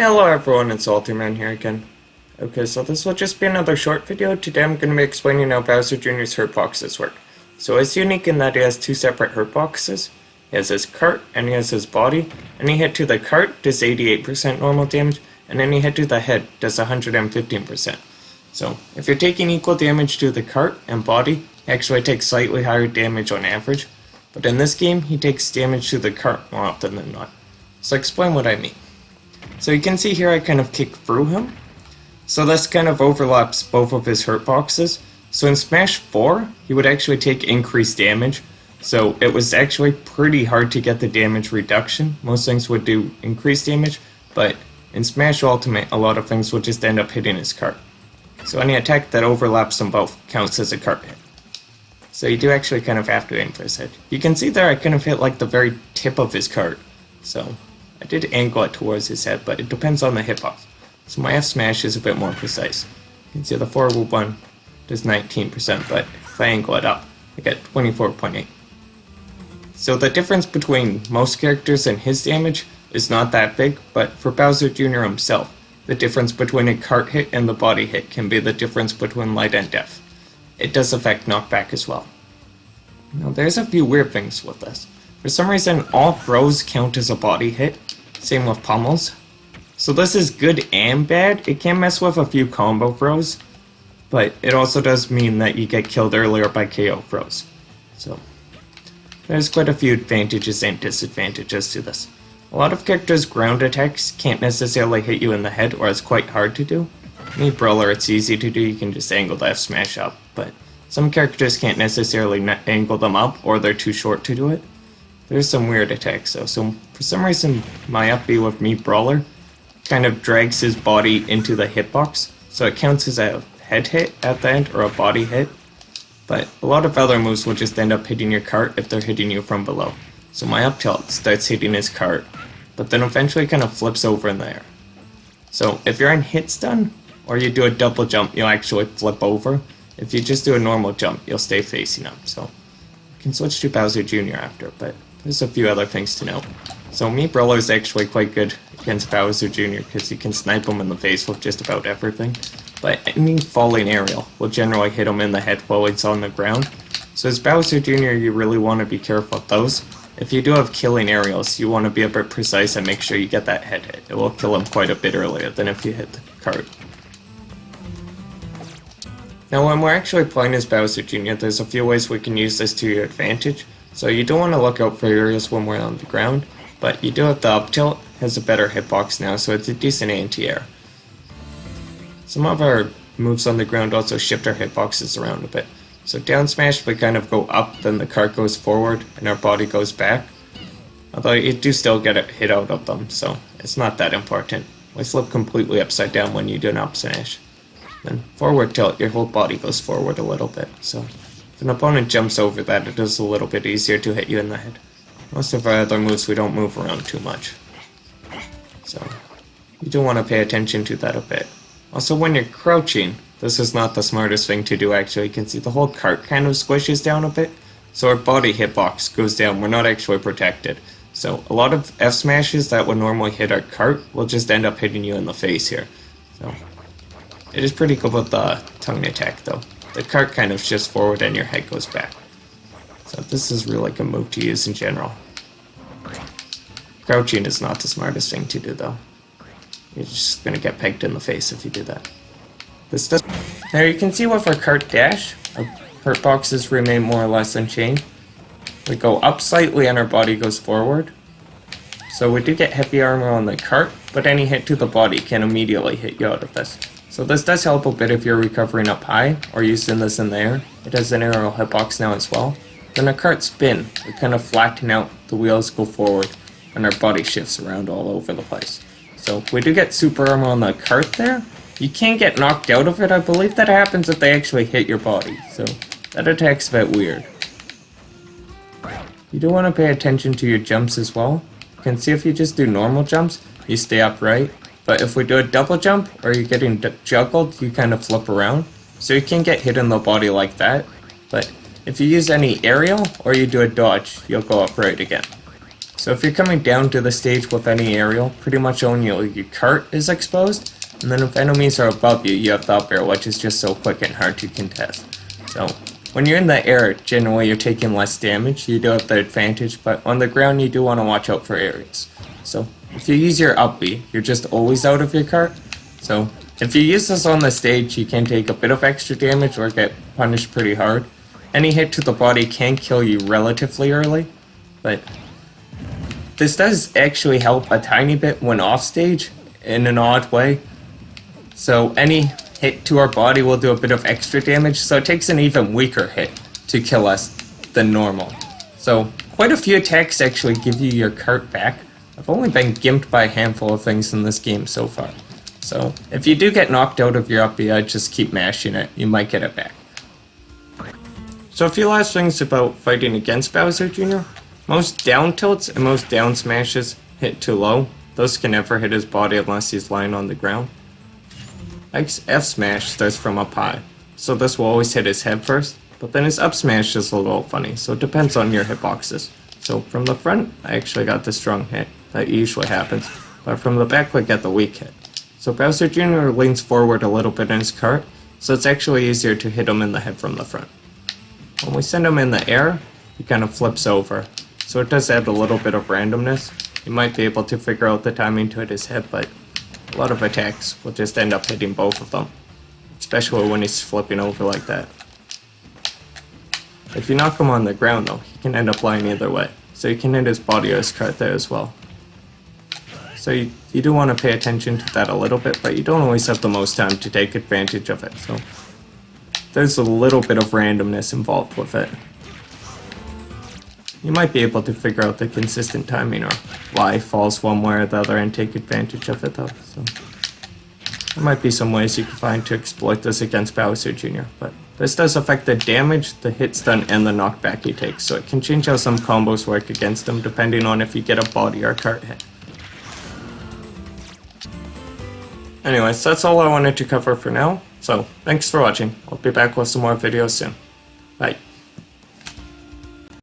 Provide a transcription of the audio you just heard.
Hello everyone, it's Saltyman here again. Okay, so this will just be another short video. Today I'm going to be explaining how Bowser Jr.'s Hurtboxes work. So it's unique in that he has two separate Hurtboxes. He has his cart and he has his body. Any hit to the cart does 88% normal damage, and any hit to the head does 115%. So if you're taking equal damage to the cart and body, he actually takes slightly higher damage on average. But in this game, he takes damage to the cart more often than not. So I'll explain what I mean. So you can see here I kind of kick through him. So this kind of overlaps both of his Hurtboxes. So in Smash 4, he would actually take increased damage. So it was actually pretty hard to get the damage reduction. Most things would do increased damage, but in Smash Ultimate, a lot of things would just end up hitting his cart. So any attack that overlaps them both counts as a cart hit. So you do actually kind of have to aim for his head. You can see there I kind of hit like the very tip of his cart. So I did angle it towards his head, but it depends on the hitbox. So my F smash is a bit more precise. You can see the forward one does 19%, but if I angle it up, I get 24.8. So the difference between most characters and his damage is not that big, but for Bowser Jr. himself, the difference between a cart hit and the body hit can be the difference between light and death. It does affect knockback as well. Now there's a few weird things with this. For some reason, all throws count as a body hit, same with pummels. So this is good and bad. It can mess with a few combo throws, but it also does mean that you get killed earlier by KO throws. So there's quite a few advantages and disadvantages to this. A lot of characters' ground attacks can't necessarily hit you in the head, or it's quite hard to do. Me Brawler, it's easy to do, you can just angle the F smash up, but some characters can't necessarily angle them up, or they're too short to do it. There's some weird attacks though, so for some reason my up B with me Brawler kind of drags his body into the hitbox, so it counts as a head hit at the end, or a body hit, but a lot of other moves will just end up hitting your cart if they're hitting you from below. So my up tilt starts hitting his cart, but then eventually kind of flips over in the air. So if you're in hit stun, or you do a double jump, you'll actually flip over. If you just do a normal jump, you'll stay facing up. So you can switch to Bowser Jr. after, but there's a few other things to note. So me Brawler is actually quite good against Bowser Jr. because you can snipe him in the face with just about everything. But any falling aerial will generally hit him in the head while he's on the ground. So as Bowser Jr. you really want to be careful of those. If you do have killing aerials, you want to be a bit precise and make sure you get that head hit. It will kill him quite a bit earlier than if you hit the cart. Now when we're actually playing as Bowser Jr., there's a few ways we can use this to your advantage. So you do want to look out for areas when we're on the ground, but you do have the up tilt, has a better hitbox now, so it's a decent anti-air. Some of our moves on the ground also shift our hitboxes around a bit. So down smash we kind of go up, then the cart goes forward, and our body goes back. Although you do still get a hit out of them, so it's not that important. We flip completely upside down when you do an up smash. Then forward tilt, your whole body goes forward a little bit, so if an opponent jumps over that, it is a little bit easier to hit you in the head. Most of our other moves we don't move around too much, so you do want to pay attention to that a bit. Also when you're crouching, this is not the smartest thing to do actually. You can see the whole cart kind of squishes down a bit, so our body hitbox goes down, we're not actually protected. So a lot of F smashes that would normally hit our cart will just end up hitting you in the face here. So it is pretty good with the tongue attack though. The cart kind of shifts forward and your head goes back. So this is really a good move to use in general. Crouching is not the smartest thing to do though. You're just going to get pegged in the face if you do that. This does. Now you can see with our cart dash, our Hurtboxes remain more or less unchanged. We go up slightly and our body goes forward. So we do get heavy armor on the cart, but any hit to the body can immediately hit you out of this. So this does help a bit if you're recovering up high, or using this in the air. It has an aerial hitbox now as well. Then our cart spin, we kind of flatten out, the wheels go forward, and our body shifts around all over the place. So we do get super armor on the cart there. You can get knocked out of it. I believe that happens if they actually hit your body, so that attack's a bit weird. You do want to pay attention to your jumps as well. You can see if you just do normal jumps, you stay upright. But if we do a double jump, or you're getting juggled, you kind of flip around. So you can get hit in the body like that. But if you use any aerial, or you do a dodge, you'll go upright again. So if you're coming down to the stage with any aerial, pretty much only your cart is exposed, and then if enemies are above you, you have the up air, which is just so quick and hard to contest. So when you're in the air, generally you're taking less damage, you do have the advantage, but on the ground you do want to watch out for areas. So if you use your up B, you're just always out of your cart. So if you use this on the stage, you can take a bit of extra damage or get punished pretty hard. Any hit to the body can kill you relatively early, but this does actually help a tiny bit when off stage in an odd way. So any hit to our body will do a bit of extra damage, so it takes an even weaker hit to kill us than normal. So quite a few attacks actually give you your cart back. I've only been gimped by a handful of things in this game so far. So if you do get knocked out of your up B, I'd just keep mashing it, you might get it back. So a few last things about fighting against Bowser Jr. Most down tilts and most down smashes hit too low. Those can never hit his body unless he's lying on the ground. F smash starts from up high, so this will always hit his head first, but then his up smash is a little funny, so it depends on your hitboxes. So from the front, I actually got the strong hit, that usually happens, but from the back we get the weak hit. So Bowser Jr. leans forward a little bit in his cart, so it's actually easier to hit him in the head from the front. When we send him in the air, he kind of flips over. So it does add a little bit of randomness. You might be able to figure out the timing to hit his head, but a lot of attacks will just end up hitting both of them. Especially when he's flipping over like that. If you knock him on the ground though, he can end up lying either way. So you can hit his body or his cart there as well. So you do want to pay attention to that a little bit, but you don't always have the most time to take advantage of it. So there's a little bit of randomness involved with it. You might be able to figure out the consistent timing or why falls one way or the other and take advantage of it though. So there might be some ways you can find to exploit this against Bowser Jr. But this does affect the damage, the hit stun, and the knockback he takes. So it can change how some combos work against him depending on if you get a body or cart hit. Anyways, that's all I wanted to cover for now. So thanks for watching. I'll be back with some more videos soon. Bye.